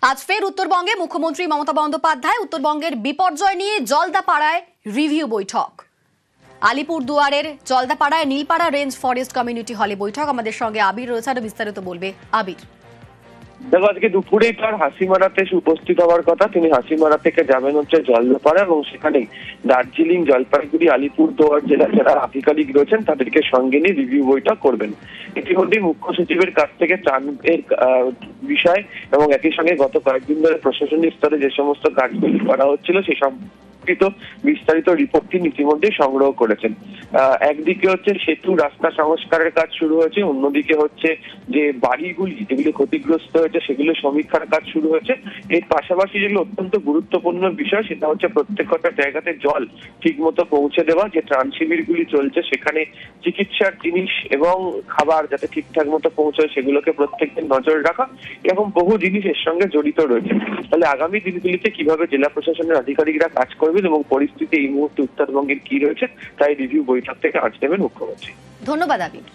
আজ ফের উত্তরবঙ্গে মুখ্যমন্ত্রী মমতা বন্দ্যোপাধ্যায় উত্তরবঙ্গের বিপর্যয় নিয়ে জলদাপাড়ায় রিভিউ বৈঠক। আলিপুরদুয়ারের জলদাপাড়ায় নীলপাড়া রেঞ্জ ফরেস্ট কমিউনিটি হলে বৈঠক। আমাদের সঙ্গে আবির রয়েছে, আরো বিস্তারিত বলবে আবির। দেখো, আজকে দুপুরেই তার হাসিমারাতে উপস্থিত হওয়ার কথা। তিনি হাসিমারা থেকে যাবেন হচ্ছে জলদাপাড়া এবং সেখানে দার্জিলিং, জলপাইগুড়ি, আলিপুরদুয়ার জেলা যারা আধিকারিক রয়েছেন তাদেরকে সঙ্গে নিয়ে রিভিউ বৈঠক করবেন। ইতিমধ্যেই মুখ্য সচিবের কাছ থেকে ত্রাণের বিষয় এবং একই সঙ্গে গত কয়েকদিন ধরে প্রশাসনিক স্তরে যে সমস্ত কাজগুলি করা হচ্ছিল সেই বিস্তারিত রিপোর্ট তিনি ইতিমধ্যেই সংগ্রহ করেছেন। একদিকে হচ্ছে সেতু রাস্তা সংস্কারের কাজ শুরু হয়েছে, অন্যদিকে হচ্ছে যে বাড়িগুলি যেগুলো ক্ষতিগ্রস্ত হয়েছে সেগুলো সমীক্ষার কাজ শুরু হয়েছে। এর পাশাপাশি যেগুলো অত্যন্ত গুরুত্বপূর্ণ বিষয় সেটা হচ্ছে প্রত্যেকটা জায়গাতে জল ঠিক মতো পৌঁছে দেওয়া, যে ত্রাণ শিবিরগুলি চলছে সেখানে চিকিৎসার জিনিস এবং খাবার যাতে ঠিকঠাক মতো পৌঁছায় সেগুলোকে প্রত্যেকদিন নজর রাখা, এরকম বহু জিনিস এর সঙ্গে জড়িত রয়েছে। তাহলে আগামী দিনগুলিতে কিভাবে জেলা প্রশাসনের আধিকারিকরা কাজ করবেন এবং পরিস্থিতি এই মুহূর্তে উত্তরবঙ্গের কি রয়েছে তাই রিভিউ বৈঠক থেকে আজ নেবেন মুখ্যমন্ত্রী। ধন্যবাদ আবির।